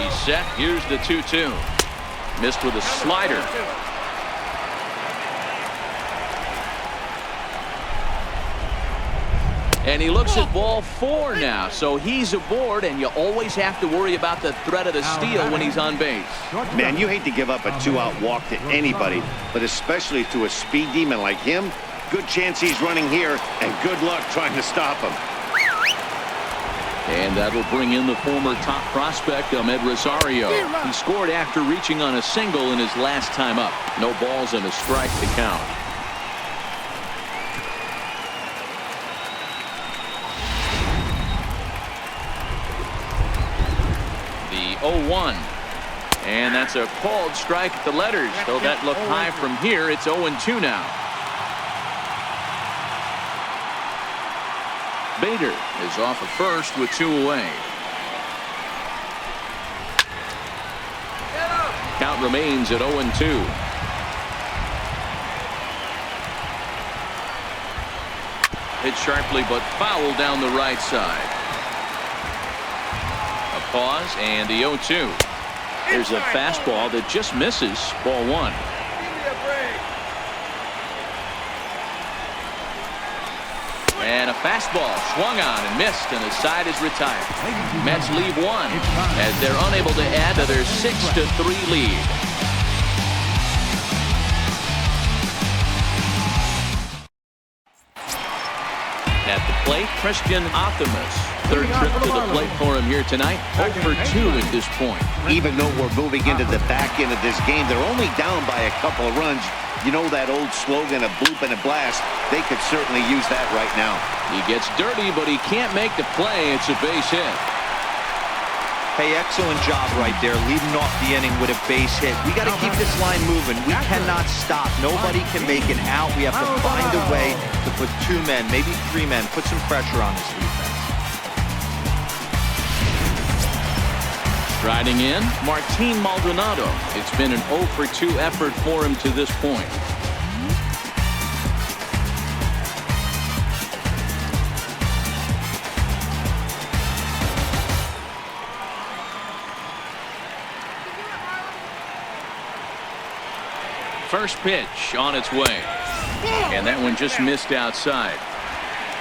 He's set. Here's the 2-2. Missed with a slider. And he looks at ball 4 now, so he's aboard, and you always have to worry about the threat of the steal when he's on base. Man, you hate to give up a 2-out walk to anybody, but especially to a speed demon like him. Good chance he's running here, and good luck trying to stop him. And that'll bring in the former top prospect, Ahmed Rosario. He scored after reaching on a single in his last time up. No balls and a strike to count. The 0-1. And that's a called strike at the letters. Though that looked high from here, it's 0-2 now. Bader is off at first with 2 away. remains at 0-2. Hit sharply but foul down the right side. A pause and the 0-2. There's a fastball that just misses. Ball 1. And a fastball swung on and missed, and the side is retired. Mets leave 1 as they're unable to add to their 6-3 lead. At the plate, Christian Optimus. Third trip to the plate for him here tonight. 0 for 2 at this point. Even though we're moving into the back end of this game, they're only down by a couple of runs. You know that old slogan, a bloop and a blast. They could certainly use that right now. He gets dirty, but he can't make the play. It's a base hit. Hey, excellent job right there, leading off the inning with a base hit. We got to keep this line moving. We cannot stop. Nobody can make an out. We have to find a way to put 2 men, maybe 3 men, put some pressure on this defense. Striding in, Martin Maldonado. It's been an 0 for 2 effort for him to this point. First pitch on its way. And that one just missed outside.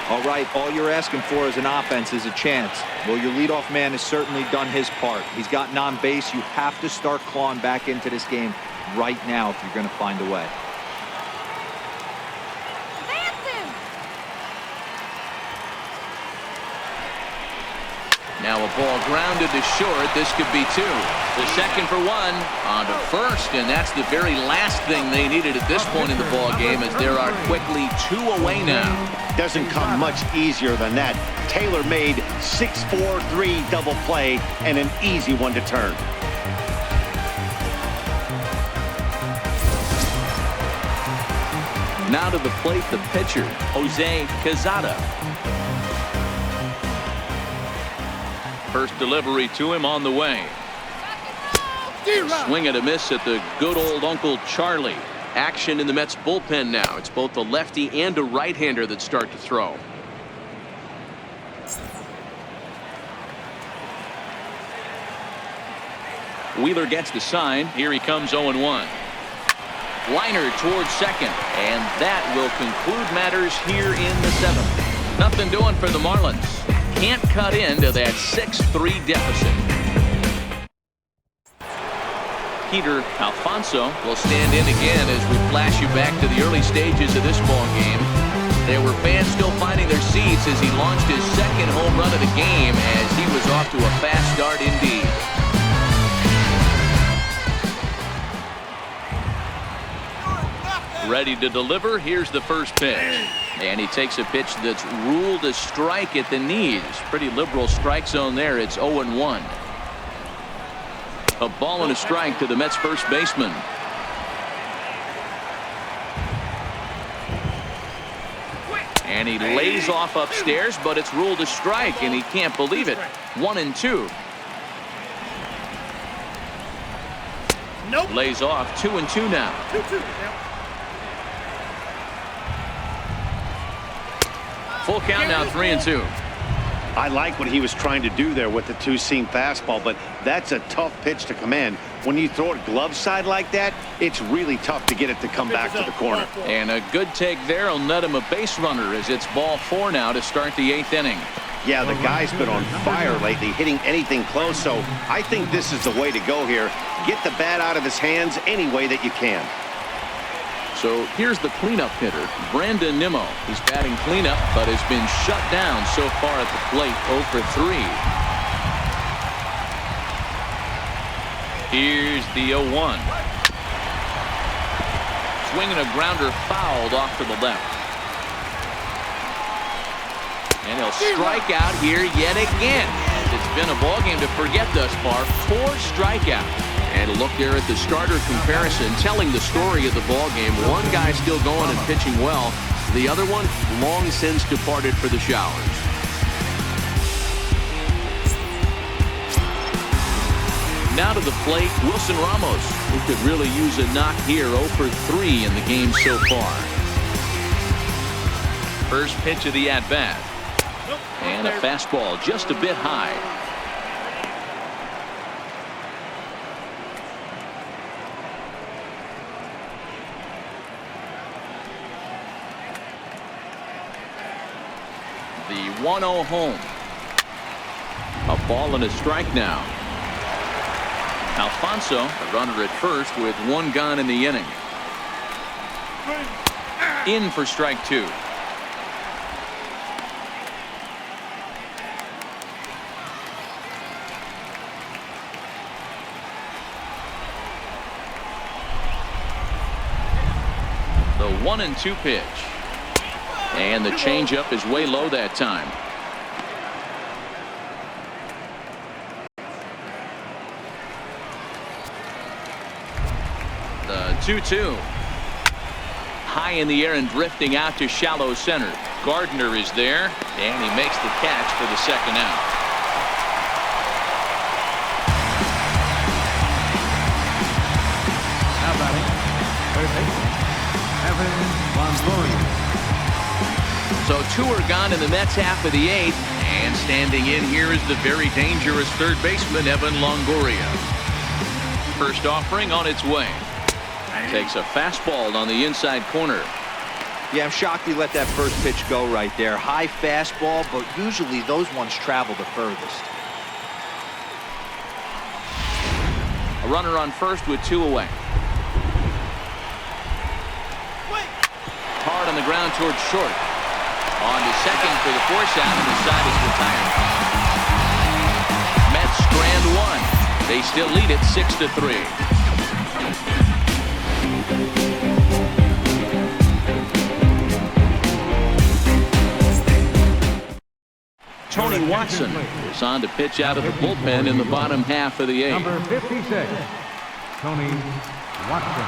All right, all you're asking for as an offense is a chance. Well, your leadoff man has certainly done his part. He's gotten on base. You have to start clawing back into this game right now if you're going to find a way. Now a ball grounded to short. This could be 2. The second for 1 on to first, and that's the very last thing they needed at this point in the ball game, as there are quickly 2 away now. Doesn't come much easier than that. Taylor made 6-4-3 double play and an easy one to turn. Now to the plate, the pitcher, Jose Quezada. First delivery to him on the way. Swing and a miss at the good old Uncle Charlie. Action in the Mets bullpen now. It's both a lefty and a right-hander that start to throw. Wheeler gets the sign. Here he comes 0-1. Liner towards second, and that will conclude matters here in the 7th. Nothing doing for the Marlins. Can't cut into that 6-3 deficit. Peter Alfonso will stand in again as we flash you back to the early stages of this ball game. There were fans still finding their seats as he launched his second home run of the game, as he was off to a fast start indeed. Ready to deliver. Here's the first pitch. And he takes a pitch that's ruled a strike at the knees. Pretty liberal strike zone there. It's 0-1. A ball and a strike to the Mets first baseman. And he lays off upstairs, but it's ruled a strike, and he can't believe it. 1-2. Nope. Lays off. 2-2 now. 2-2. Full count now, 3-2. I like what he was trying to do there with the 2-seam fastball, but that's a tough pitch to command. When you throw it glove side like that, it's really tough to get it to come back to the corner. And a good take there will net him a base runner, as it's ball 4 now to start the 8th inning. Yeah, the guy's been on fire lately, hitting anything close, so I think this is the way to go here. Get the bat out of his hands any way that you can. So here's the cleanup hitter, Brandon Nimmo. He's batting cleanup, but has been shut down so far at the plate, 0 for 3. Here's the 0-1. Swinging a grounder fouled off to the left. And he'll strike out here yet again. It's been a ball game to forget thus far. 4 strikeouts. And a look there at the starter comparison, telling the story of the ball game. One guy still going and pitching well. The other one long since departed for the showers. Now to the plate, Wilson Ramos, who could really use a knock here. 0 for 3 in the game so far. First pitch of the at-bat. And a fastball just a bit high. The 1-0 home. A ball and a strike now. Alfonso, a runner at first with 1 gone in the inning. In for strike 2. The 1-2 pitch. And the changeup is way low that time. The 2-2. High in the air and drifting out to shallow center. Gardner is there, and he makes the catch for the second out. Now batting, third baseman, Longoria. So 2 are gone in the Mets half of the 8th, and standing in here is the very dangerous third baseman Evan Longoria. First offering on its way. Takes a fastball on the inside corner. Yeah, I'm shocked he let that first pitch go right there. High fastball, but usually those ones travel the furthest. A runner on first with 2 away. Hard on the ground towards short. On to second for the force out, and the side is retired. Mets strand 1. They still lead it 6-3. Tony Watson is on to pitch out of the bullpen in the bottom half of the 8th. Number 56, Tony Watson.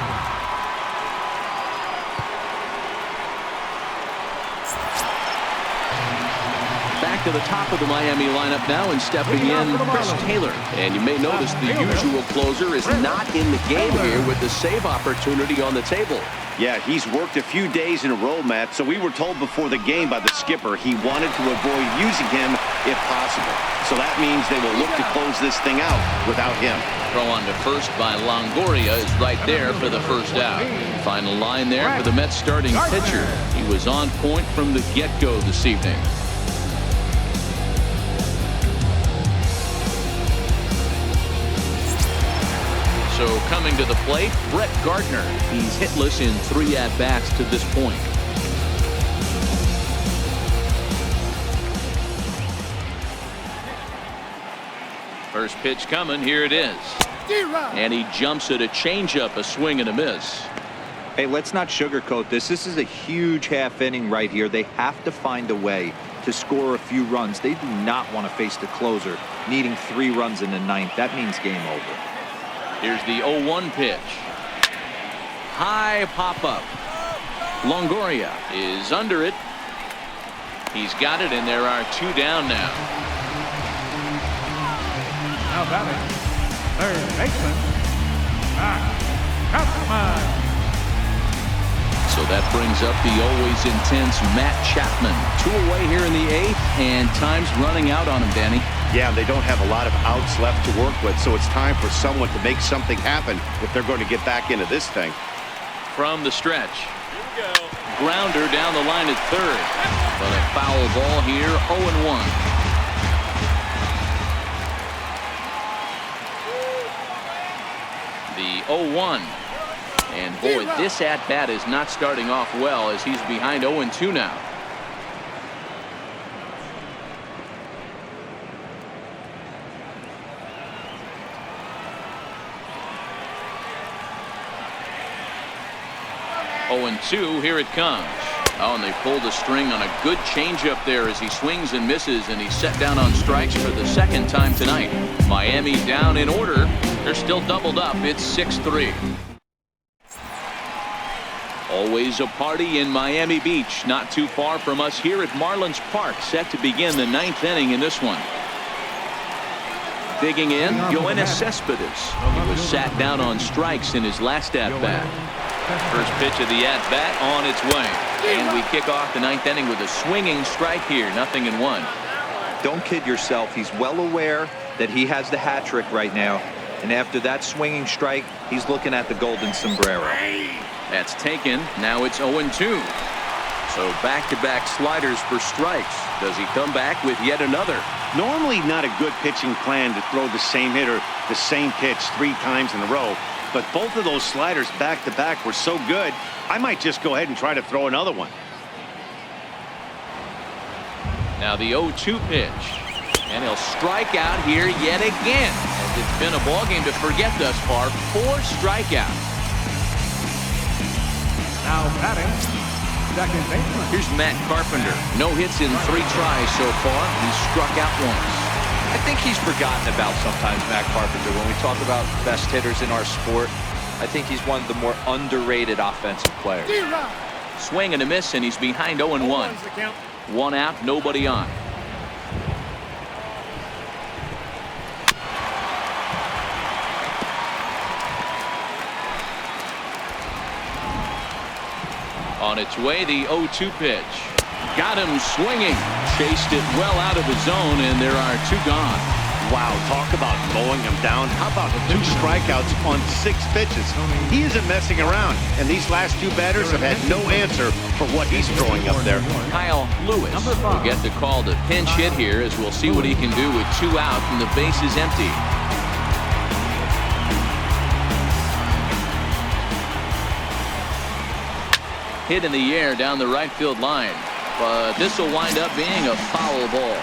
Back to the top of the Miami lineup now, and stepping in Chris Taylor. And you may notice the usual closer is not in the game here with the save opportunity on the table. Yeah, he's worked a few days in a row, Matt, so we were told before the game by the skipper he wanted to avoid using him if possible. So that means they will look to close this thing out without him. Throw on to first by Longoria is right there for the first out. Final line there for the Mets starting pitcher. He was on point from the get-go this evening. So coming to the plate, Brett Gardner. He's hitless in 3 at-bats to this point. First pitch coming. Here it is. And he jumps at a changeup, a swing and a miss. Hey, let's not sugarcoat this. This is a huge half inning right here. They have to find a way to score a few runs. They do not want to face the closer, needing 3 runs in the 9th. That means game over. Here's the 0-1 pitch. High pop-up. Longoria is under it. He's got it, and there are 2 down now. Now batting, third baseman, Chapman. So that brings up the always intense Matt Chapman. 2 away here in the 8th, and time's running out on him, Danny. Yeah, they don't have a lot of outs left to work with, so it's time for someone to make something happen if they're going to get back into this thing. From the stretch. Grounder down the line at third. But a foul ball here, 0-1. The 0-1. And boy, this at-bat is not starting off well as he's behind 0-2 now. And 2, here it comes. Oh, and they pulled the string on a good changeup there as he swings and misses, and he's set down on strikes for the second time tonight. Miami down in order. They're still doubled up. It's 6-3. Always a party in Miami Beach, not too far from us here at Marlins Park, set to begin the 9th inning in this one. Digging in, Yoenis Cespedes. He was sat down on strikes in his last at-bat. First pitch of the at-bat on its way. And we kick off the ninth inning with a swinging strike here. 0-1. Don't kid yourself. He's well aware that he has the hat trick right now. And after that swinging strike, he's looking at the golden sombrero. That's taken. Now it's 0-2. So back-to-back sliders for strikes. Does he come back with yet another? Normally not a good pitching plan to throw the same hitter the same pitch 3 times in a row. But both of those sliders back-to-back were so good, I might just go ahead and try to throw another one. Now the 0-2 pitch. And he'll strike out here yet again. As it's been a ballgame to forget thus far. 4 strikeouts. Now batting, second baseman. Here's Matt Carpenter. No hits in 3 tries so far. He's struck out once. I think he's forgotten about sometimes Matt Carpenter. When we talk about best hitters in our sport, I think he's one of the more underrated offensive players. Swing and a miss, and he's behind 0-1. 1 out, nobody on. On its way, the 0-2 pitch. Got him swinging. Chased it well out of the zone, and there are 2 gone. Wow, talk about mowing him down. How about 2 strikeouts on 6 pitches? He isn't messing around, and these last 2 batters have had no answer for what he's throwing up there. Kyle Lewis will get the call to pinch hit here, as we'll see what he can do with 2 out and the base is empty. Hit in the air down the right field line, but this will wind up being a foul ball.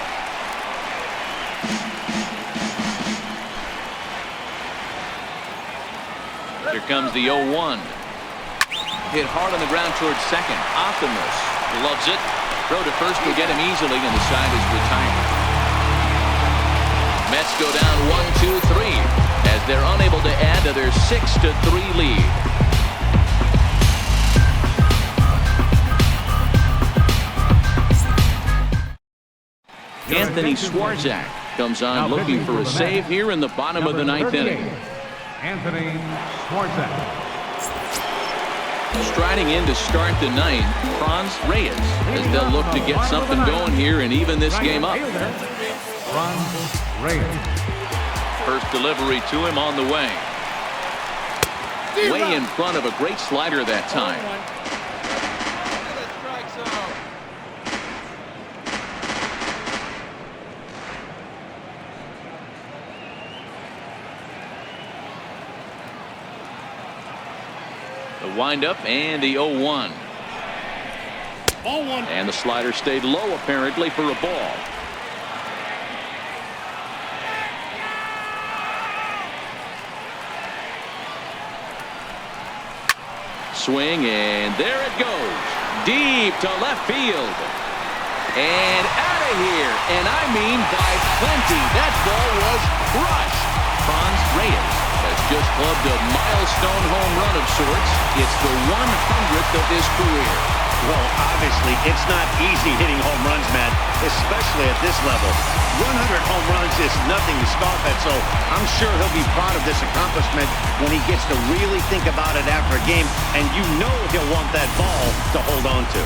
Here comes the 0-1. Hit hard on the ground towards second. Optimus loves it. Throw to first will get him easily, and the side is retired. Mets go down 1-2-3 as they're unable to add to their 6-3 lead. Anthony Swarzak comes on looking for a save here in the bottom of the 9th inning. Anthony Swarzak. Striding in to start the 9th, Reyes, as they'll look to get something going here and even this game up. Reyes. First delivery to him on the way. Way in front of a great slider that time. The windup and the 0-1. And the slider stayed low apparently for a ball. Swing, and there it goes. Deep to left field. And out of here. And I mean by plenty. That ball was crushed. Reyes has just clubbed a milestone home run of sorts. It's the 100th of his career. Well, obviously, it's not easy hitting home runs, Matt, especially at this level. 100 home runs is nothing to scoff at, so I'm sure he'll be proud of this accomplishment when he gets to really think about it after a game, and you know he'll want that ball to hold on to.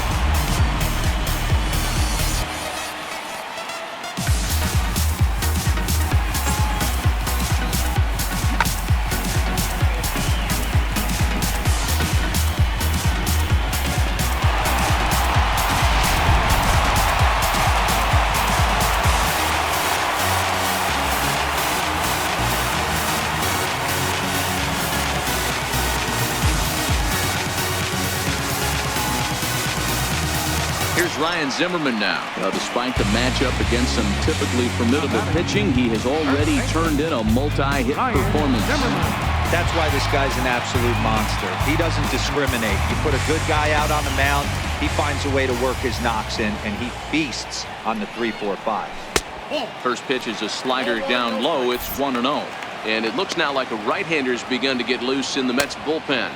Ryan Zimmerman now. Despite the matchup against some typically formidable pitching, he has already turned in a multi-hit performance. That's why this guy's an absolute monster. He doesn't discriminate. You put a good guy out on the mound, he finds a way to work his knocks in, and he feasts on the 3-4-5. First pitch is a slider down low. It's 1-0. And it looks now like a right-hander's begun to get loose in the Mets bullpen.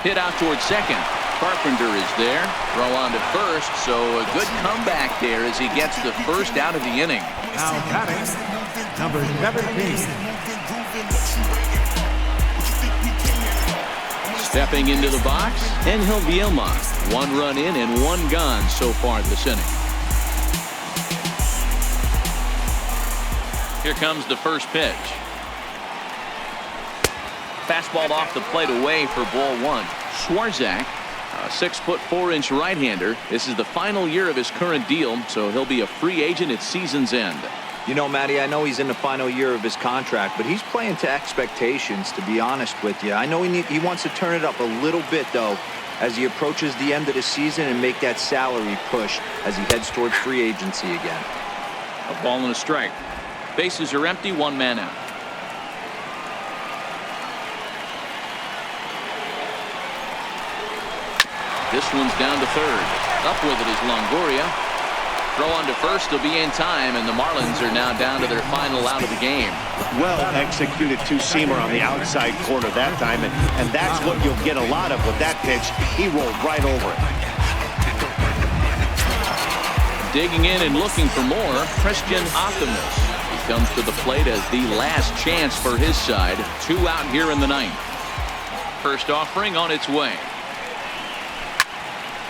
Hit out towards second. Carpenter is there. Throw on to first, so a good comeback there as he gets the first out of the inning. Now batting, number 17. Stepping into the box, Angel Vilma. 1 run in and 1 gone so far this inning. Here comes the first pitch. Fastball off the plate away for ball 1. Swarzak, a 6'4" right-hander. This is the final year of his current deal, so he'll be a free agent at season's end. You know, Matty, I know he's in the final year of his contract, but he's playing to expectations, to be honest with you. I know he wants to turn it up a little bit, though, as he approaches the end of the season and make that salary push as he heads towards free agency again. A ball and a strike. Bases are empty, 1 man out. This one's down to third. Up with it is Longoria. Throw on to first will be in time, and the Marlins are now down to their final out of the game. Well executed two-seamer on the outside corner that time, and that's what you'll get a lot of with that pitch. He rolled right over it. Digging in and looking for more, Christian Optimus. He comes to the plate as the last chance for his side. 2 out here in the 9th. First offering on its way.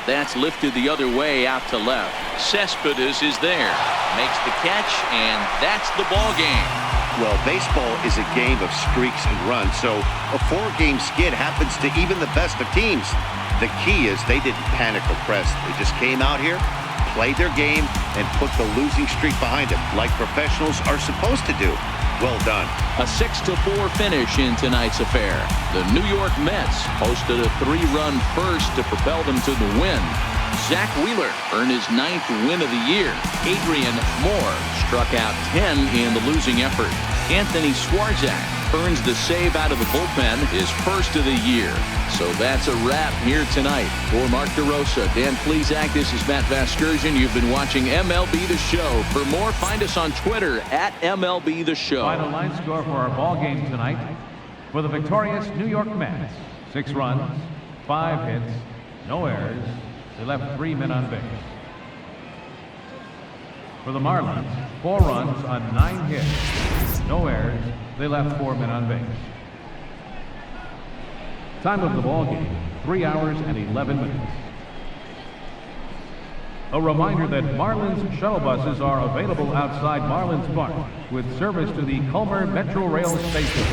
That's lifted the other way out to left. Cespedes is there. Makes the catch, and that's the ball game. Well, baseball is a game of streaks and runs, so a 4-game skid happens to even the best of teams. The key is they didn't panic or press. They just came out here, played their game, and put the losing streak behind them, like professionals are supposed to do. Well done. A 6-4 finish in tonight's affair. The New York Mets posted a 3-run first to propel them to the win. Zach Wheeler earned his 9th win of the year. Adrian Moore struck out 10 in the losing effort. Anthony Swarzak earns the save out of the bullpen, his first of the year. So that's a wrap here tonight. For Mark DeRosa, Dan Plesac, this is Matt Vasgersian. You've been watching MLB The Show. For more, find us on Twitter at MLB The Show. Final line score for our ball game tonight. For the victorious New York Mets, 6 runs, 5 hits, no errors. They left 3 men on base. For the Marlins, 4 runs on 9 hits, no errors. They left 4 men on base. Time of the ball game, 3 hours and 11 minutes. A reminder that Marlins shuttle buses are available outside Marlins Park with service to the Culver Metro Rail Station.